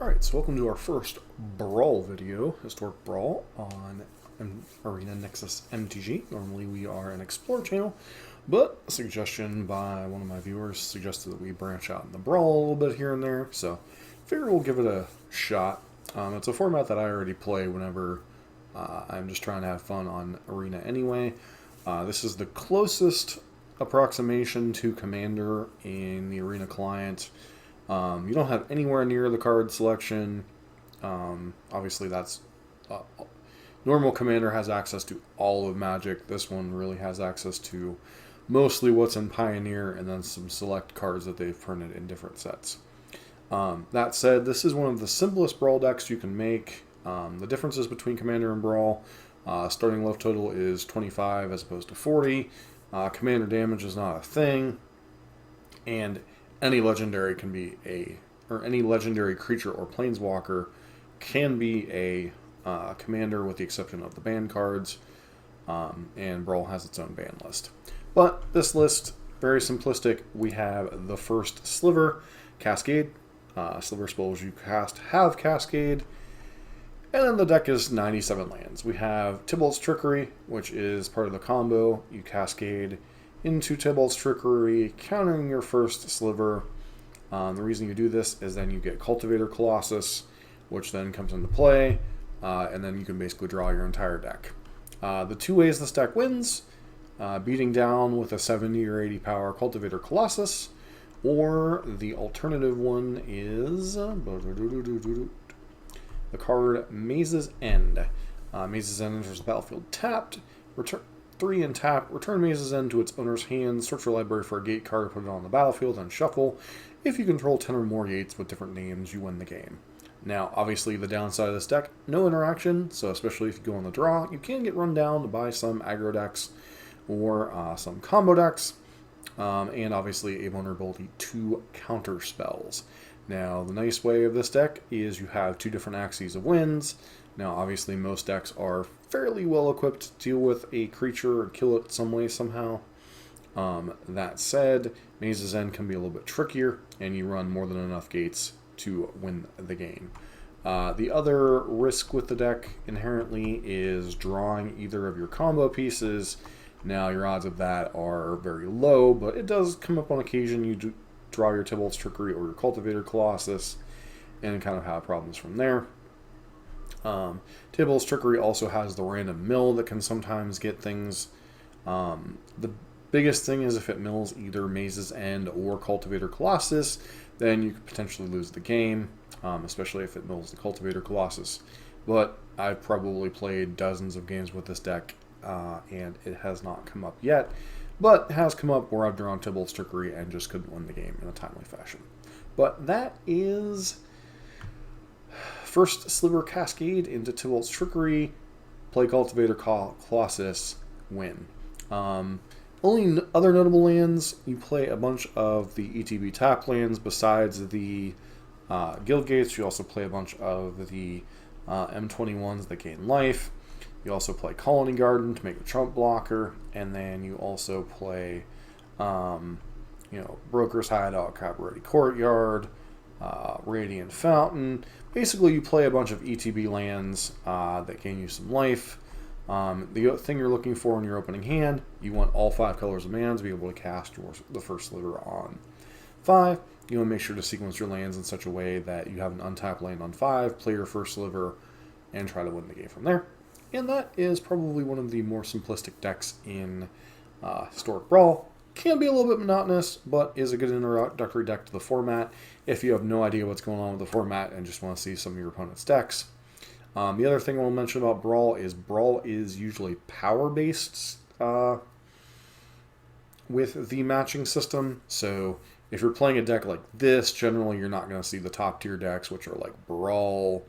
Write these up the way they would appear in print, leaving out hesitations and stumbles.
Alright, so welcome to our first Brawl video, Historic Brawl, on Arena Nexus MTG. Normally we are an Explore channel, but a suggestion by one of my viewers suggested that we branch out in the Brawl a little bit here and there, so figure we'll give it a shot. It's a format that I already play whenever I'm just trying to have fun on Arena anyway. This is the closest approximation to Commander in the Arena client. You don't have anywhere near the card selection. Obviously, that's normal Commander has access to all of Magic. This one really has access to mostly what's in Pioneer and then some select cards that they've printed in different sets. That said, this is one of the simplest Brawl decks you can make. The differences between Commander and Brawl, starting love total is 25 as opposed to 40. Commander damage is not a thing, and any legendary can be any legendary creature or planeswalker can be a commander with the exception of the ban cards, and Brawl has its own ban list. But this list, very simplistic. We have the First Sliver, Cascade. Sliver spells you cast have Cascade. And then the deck is 97 lands. We have Tibalt's Trickery, which is part of the combo. You cascade into Tibalt's Trickery, countering your First Sliver. The reason you do this is then you get Cultivator Colossus, which then comes into play, and then you can basically draw your entire deck. The two ways this deck wins, beating down with a 70 or 80 power Cultivator Colossus, or the alternative one is the card Maze's End. Maze's End enters the battlefield tapped. Return 3 and tap. Return Maze's End to its owner's hand. Search your library for a gate card, put it on the battlefield, and shuffle. If you control 10 or more gates with different names, you win the game. Now, obviously, the downside of this deck, no interaction, so especially if you go on the draw, you can get run down by some aggro decks or some combo decks, and obviously a vulnerability to counter spells. Now, the nice way of this deck is you have two different axes of wins. Now, obviously, most decks are fairly well equipped to deal with a creature or kill it some way, somehow. That said, Maze's End can be a little bit trickier, and you run more than enough gates to win the game. The other risk with the deck inherently is drawing either of your combo pieces. Now, your odds of that are very low, but it does come up on occasion. You do draw your Tibalt's Trickery or your Cultivator Colossus, and kind of have problems from there. Tibalt's Trickery also has the random mill that can sometimes get things. The biggest thing is if it mills either Maze's End or Cultivator Colossus, then you could potentially lose the game, especially if it mills the Cultivator Colossus. But I've probably played dozens of games with this deck, and it has not come up yet. But it has come up where I've drawn Tibalt's Trickery and just couldn't win the game in a timely fashion. But that is First Sliver Cascade into Tibalt's Trickery, play Cultivator Colossus, win. Only other notable lands, you play a bunch of the ETB tap lands besides the Guild Gates. You also play a bunch of the M21s that gain life. You also play Colony Garden to make a trump blocker, and then you also play, Broker's Hideout, Cabaret Courtyard, Radiant Fountain. Basically, you play a bunch of ETB lands that gain you some life. The thing you're looking for in your opening hand, you want all 5 colors of mana to be able to cast the First Sliver on 5. You want to make sure to sequence your lands in such a way that you have an untapped land on 5, play your First Sliver, and try to win the game from there. And that is probably one of the more simplistic decks in Historic Brawl. Can be a little bit monotonous, but is a good introductory deck to the format if you have no idea what's going on with the format and just want to see some of your opponent's decks. The other thing I want to mention about Brawl is usually power-based with the matching system. So if you're playing a deck like this, generally you're not going to see the top-tier decks, which are like Brawl,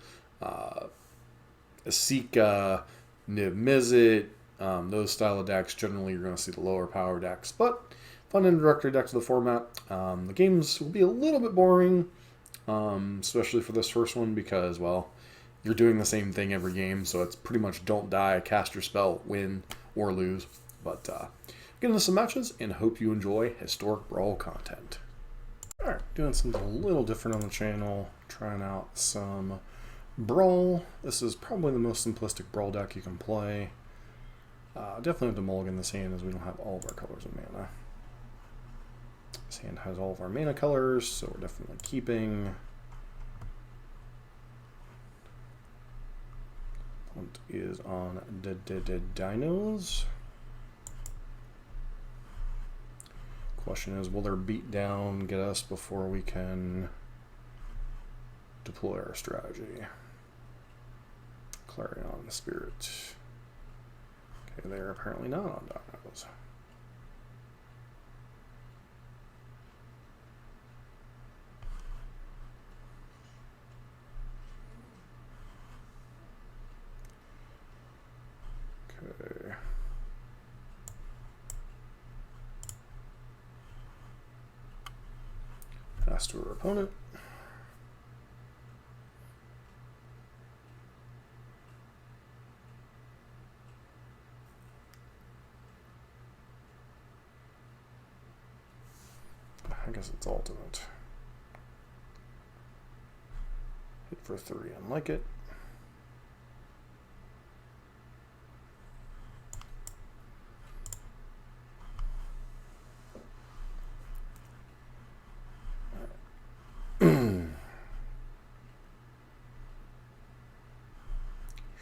Asika, Nib Mizzet, those style of decks. Generally, you're going to see the lower power decks, but fun introductory deck to the format. The games will be a little bit boring, especially for this first one because, well, you're doing the same thing every game, so it's pretty much don't die, cast your spell, win or lose. But get into some matches and hope you enjoy Historic Brawl content. Alright, doing something a little different on the channel, trying out some Brawl. This is probably the most simplistic Brawl deck you can play. Definitely have to mulligan this hand as we don't have all of our colors of mana. This hand has all of our mana colors, so we're definitely keeping. Opponent is on Dinos. Question is, will their beatdown get us before we can deploy our strategy? Clarion Spirit. Okay, they're apparently not on Dinos. Okay. Pass to our opponent. I guess it's ultimate. Hit for 3, unlike it.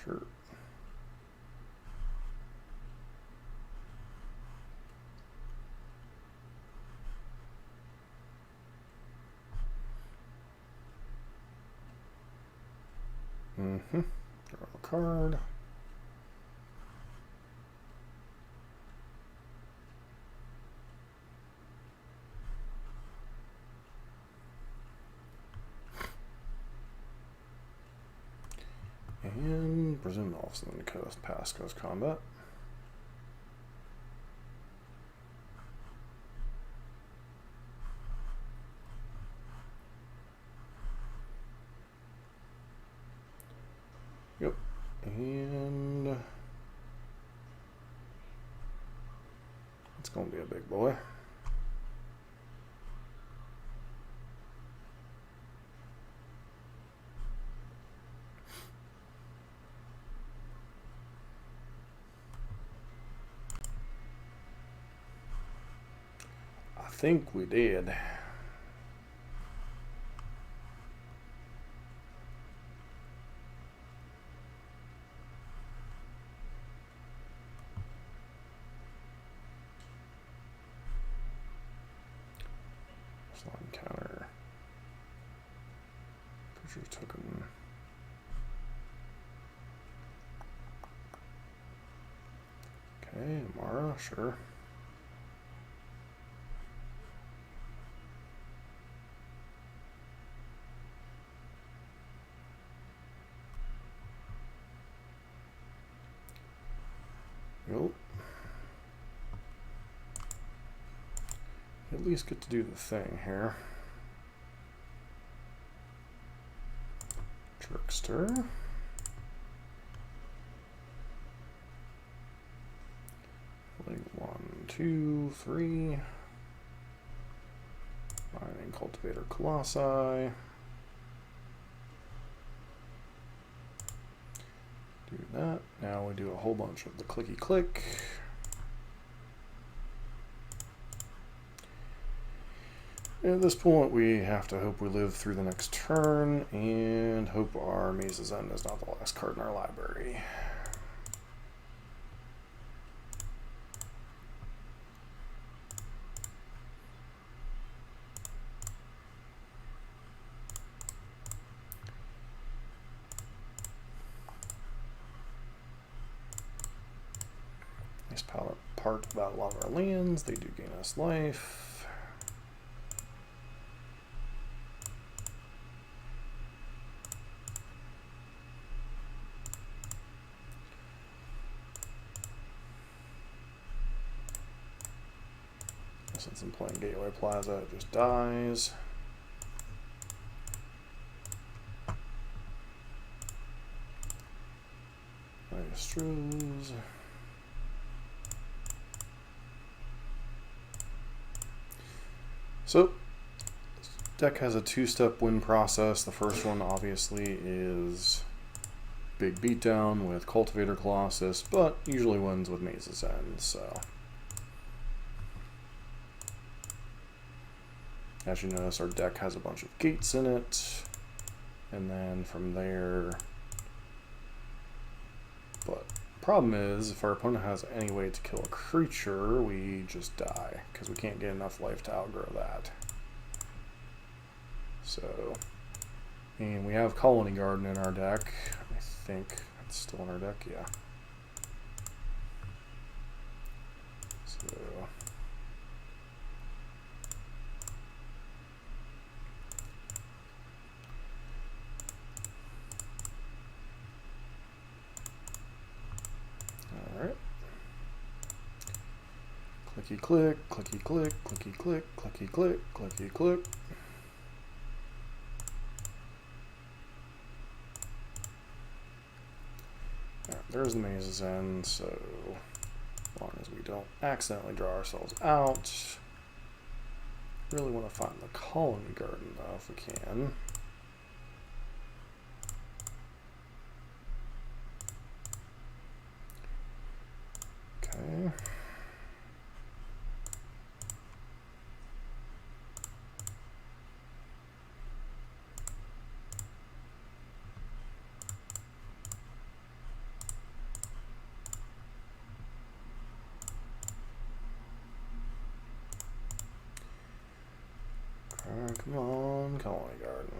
Sure. Draw a card. And presume also then pass goes combat. Yep. And it's gonna be a big boy. I think we did. Slime counter. Creature token. Okay, Mara, sure. Nope. At least get to do the thing here. Trickster. Like 1, 2, 3. Mining Cultivator Colossi. Do that. Now we do a whole bunch of the clicky click. At this point, we have to hope we live through the next turn and hope our Maze's End is not the last card in our library. Nice part about a lot of our lands. They do gain us life. Since I'm playing Gateway Plaza, it just dies. Maestros. So, Deck has a two-step win process. The first one obviously is big beatdown with Cultivator Colossus, but usually wins with Maze's End, so. As you notice, our deck has a bunch of gates in it, and then from there, but problem is, if our opponent has any way to kill a creature, we just die, because we can't get enough life to outgrow that. So, and we have Colony Garden in our deck. I think it's still in our deck, yeah. So, alright. Clicky click, clicky click, clicky click, clicky click, clicky click. There's the Maze's End, so as long as we don't accidentally draw ourselves out. Really want to find the Colony Garden though, if we can. Okay. Come on, Colony Garden.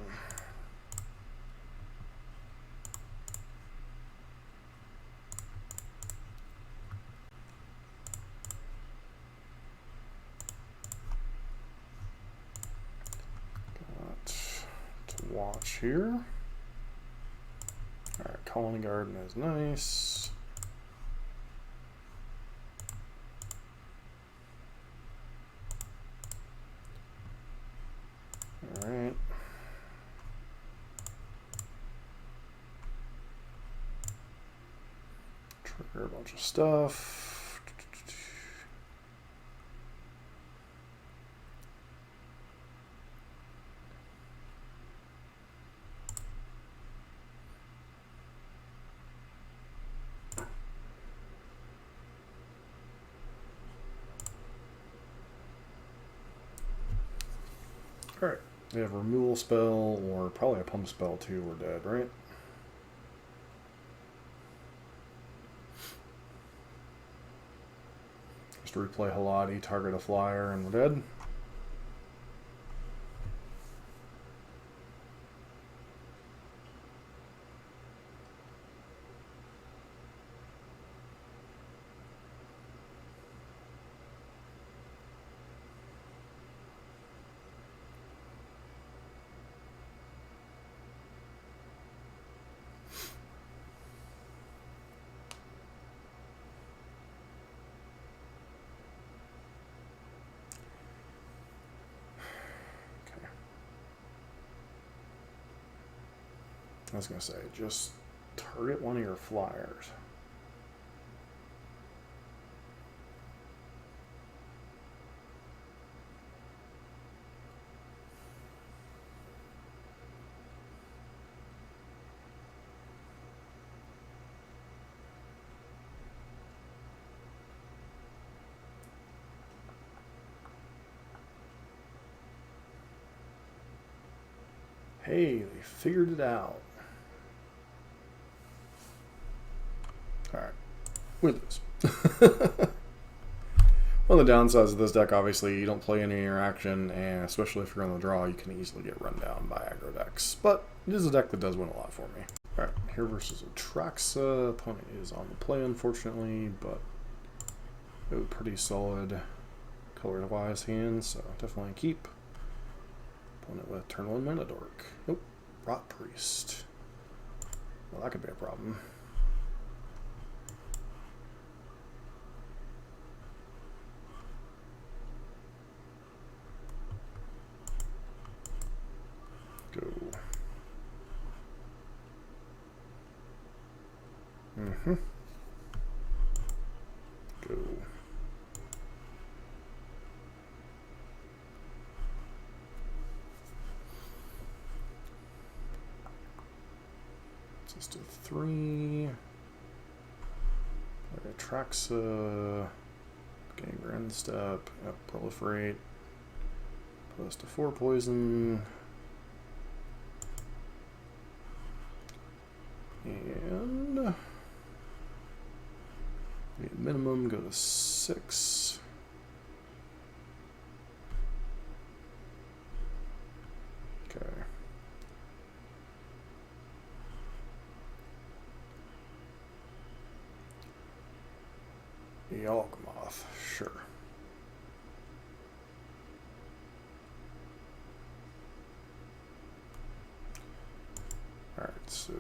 Got to watch here. Alright, Colony Garden is nice. Alright. Trigger a bunch of stuff. Alright. They have a removal spell, or probably a pump spell too, we're dead, right? Just replay Halati, target a flyer, and we're dead. I was going to say, just target one of your flyers. Hey, they figured it out. Alright, we lose. One of the downsides of this deck, obviously, you don't play any interaction, and especially if you're on the draw, you can easily get run down by aggro decks. But it is a deck that does win a lot for me. Alright, here versus Atraxa. Opponent is on the play, unfortunately, but a pretty solid color-wise hand, so definitely keep. Opponent with turn 1 Mana Dork. Nope, Rot Priest. Well, that could be a problem. Go. Go. Let's do 3. Traxa. Getting Grand Step. Yep, Proliferate. Put us to 4 poison. And minimum go to 6. Okay. Yawgmoth, sure. Alright, so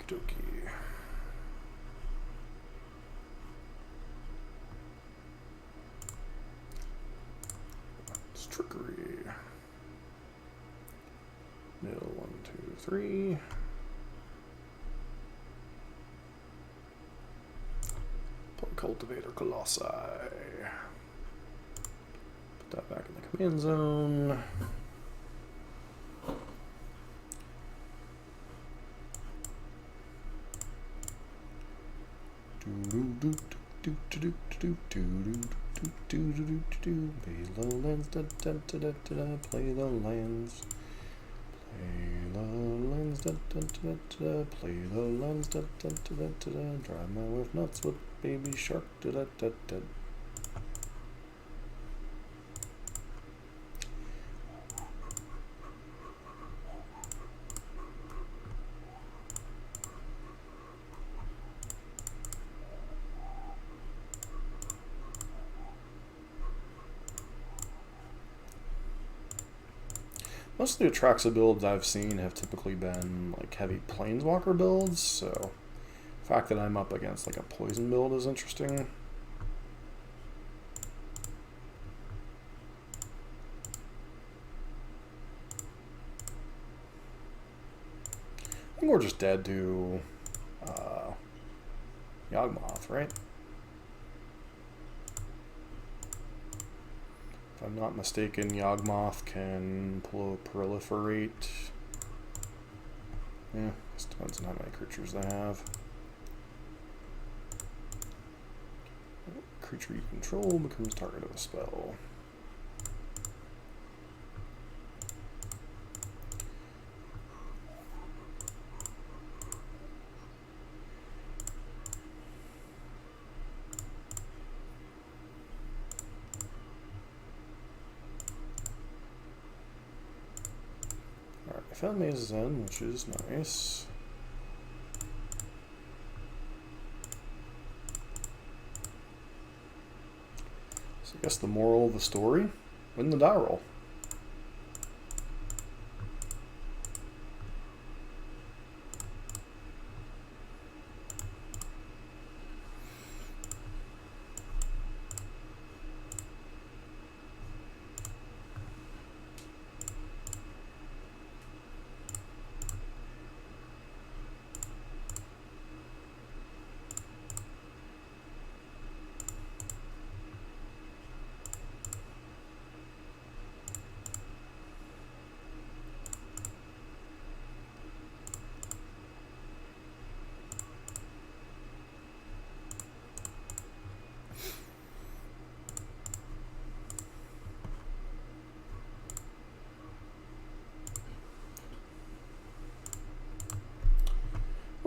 Okey-dokey. It's Trickery. Nil, 1, 2, 3. Cultivator Colossus. Put that back in the command zone. Play the lands, da da da da da. Play the lands. Play the lands, da da da da. Play the lands, da da da da. Drive my wife nuts with baby shark, da da da da. Most of the Atraxa builds I've seen have typically been like heavy Planeswalker builds, so the fact that I'm up against like a poison build is interesting. I think we're just dead to Yawgmoth, right? If I'm not mistaken, Yawgmoth can proliferate. Yeah, this depends on how many creatures they have. Creature you control becomes target of a spell. I found Maze's End, which is nice. So I guess the moral of the story, win the die roll.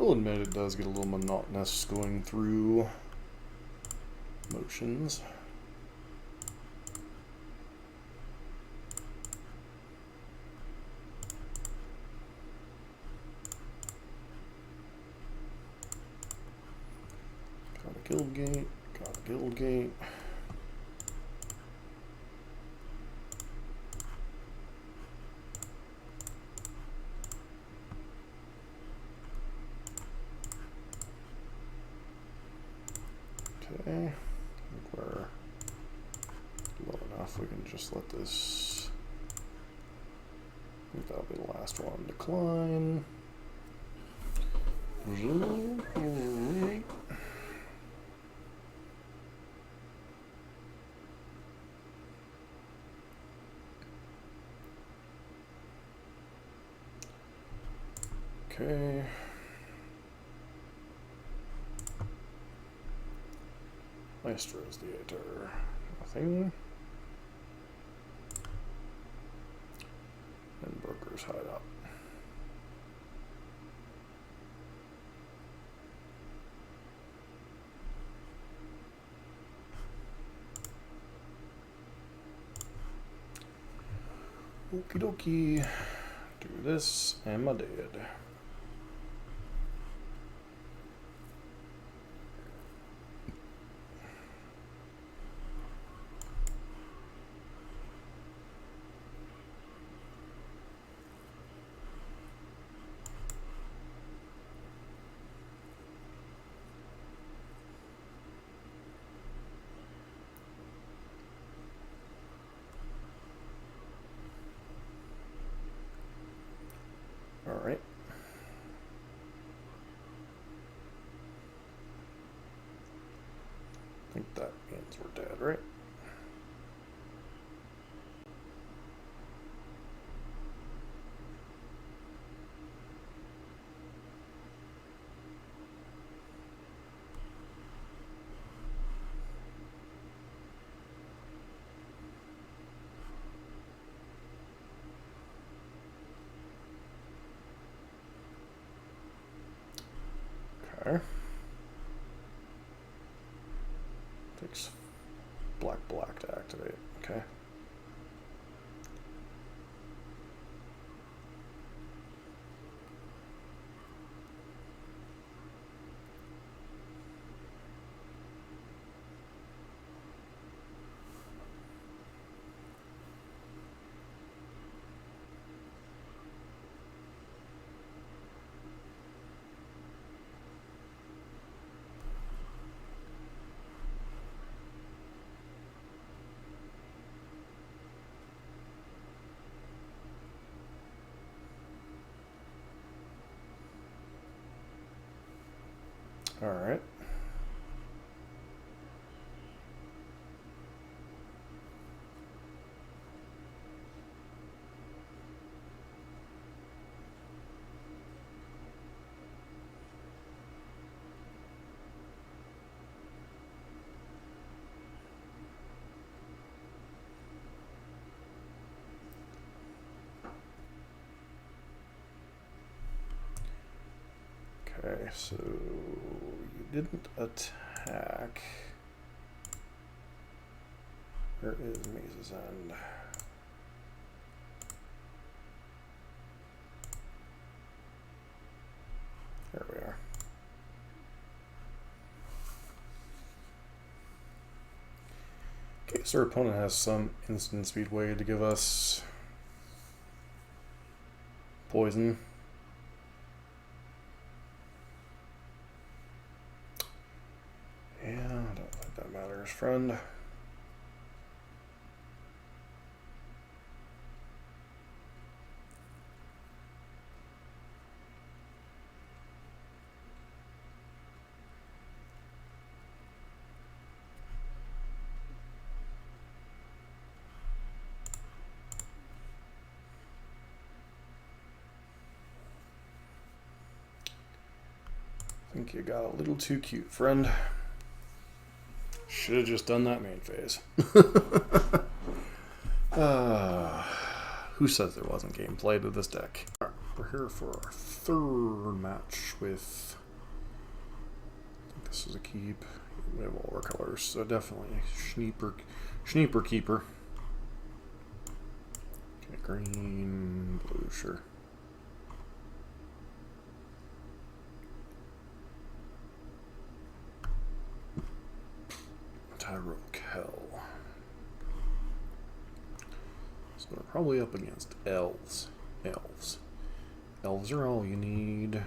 I'll admit it does get a little monotonous going through motions. Got a guild gate, got a guild gate. Okay, I think we're low enough. We can just let this, I think that'll be the last one, decline. Okay. Maestro's Theater. Nothing. And Broker's Hideout. Okie dokie. Do this, and I did. All right. I think that means we're dead, right? Okay. Takes black to activate. Okay. All right. Okay, so you didn't attack. Where is Maze's End? There we are. Okay, so our opponent has some instant speed way to give us poison. Yeah, I don't think that matters, friend. I think you got a little too cute, friend. Should have just done that main phase. Who says there wasn't gameplay to this deck? All right, we're here for our third match with. I think this is a keep. We have all our colors, so definitely Schneeper keeper. Okay, green, blue, sure. Hell. So we're probably up against elves. Elves are all you need.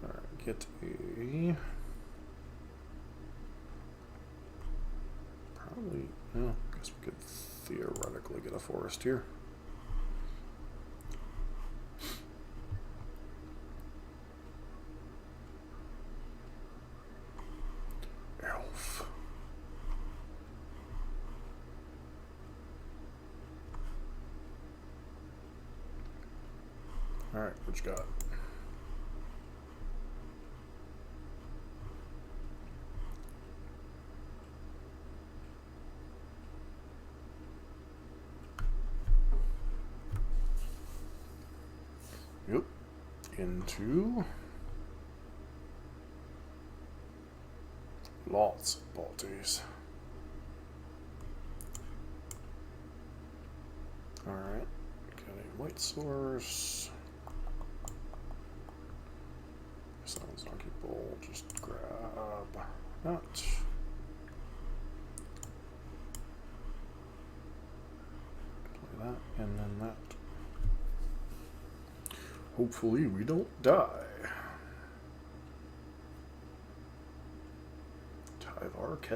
Alright, get a... Probably... No, I guess we could theoretically get a forest here. Alright, what you got? Yep. Into lots of balties. Alright. Got a white source. Sounds donkey bowl. Just grab that. Play that and then that. Hopefully we don't die. Tibalt.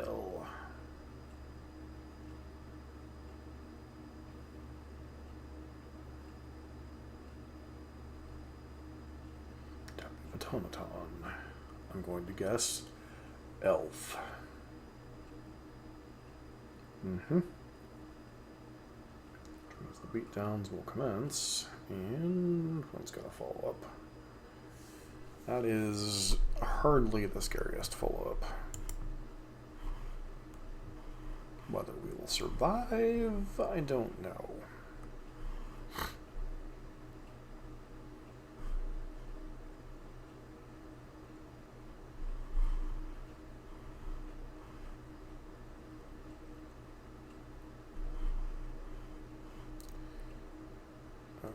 Automaton. I'm going to guess elf. The beatdowns will commence, and one's got to follow up. That is hardly the scariest follow-up. Whether we will survive, I don't know.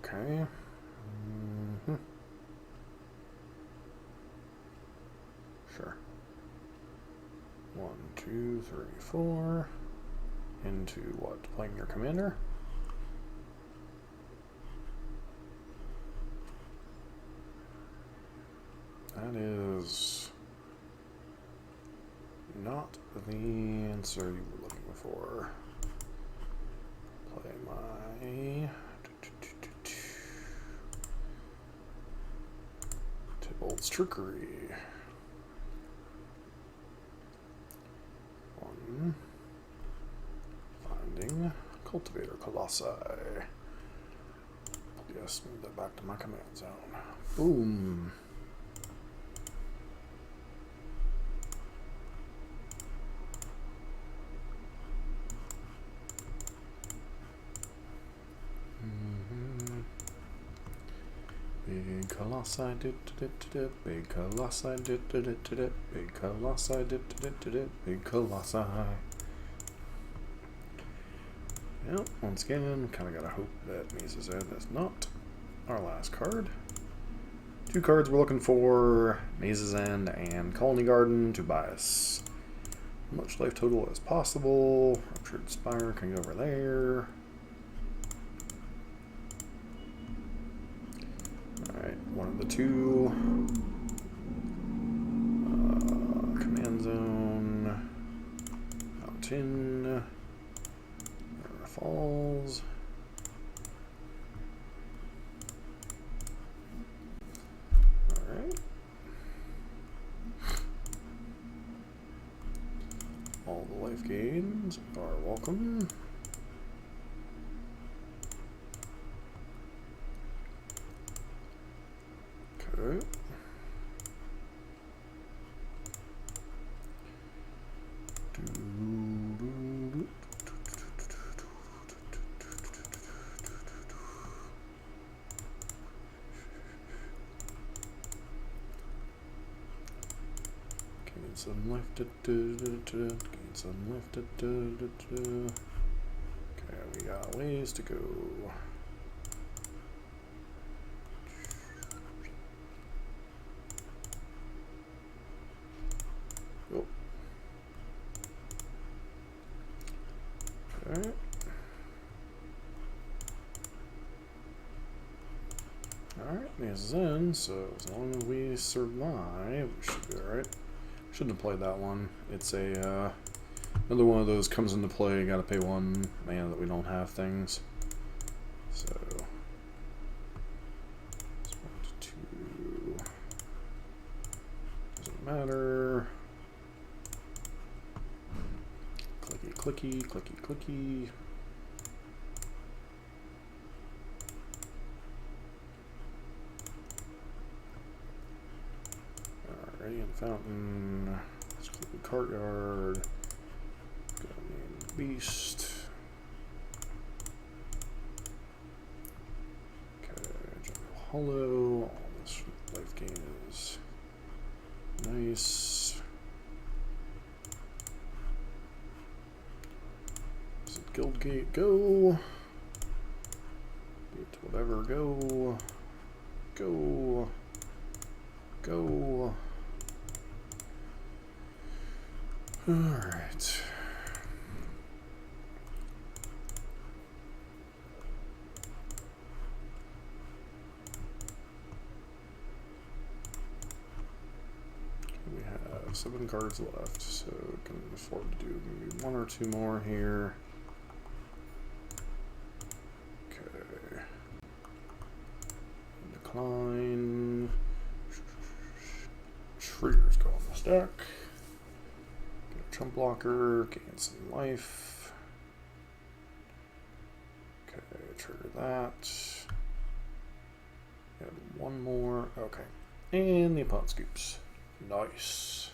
Okay. Sure. 1, 2, 3, 4. Into what? Playing your commander? That is not the answer you were looking for. Play my Tibalt's Trickery. 1. Finding Cultivator Colossus. Yes, move that back to my command zone. Boom. Big Colossi did big Colossi did big Colossi did big Colossi. Yep, once again, kind of gotta hope that Mises Ed is not our last card. 2 cards we're looking for: Maze's End and Colony Garden to buy us as much life total as possible. Ruptured Spire can go over there. Alright, one of the 2. Command Zone. Mountain. Falls. Alright. All the life gains are welcome. Okay. Gain some life. Gain some life. Okay, we got ways to go. Oh. Alright. Alright, this is in, so as long as we survive, we should be alright. Shouldn't have played that one. It's a, another one of those comes into play, gotta pay 1 mana that we don't have things. So, it's 1 to 2. Doesn't matter. Clicky, clicky, clicky, clicky. Okay, and fountain. Let's click the courtyard. Gonna name beast. Okay, jungle hollow. All this life gain is nice. Is it guild gate? Go. Gate whatever. Go. Go. Go. Alright. We have 7 cards left, so we can afford to do maybe 1 or 2 more here. Okay. Decline. Triggers go on the stack. Get a trump blocker, gain some life. Okay, trigger that. Add 1 more. Okay. And the opponent scoops. Nice.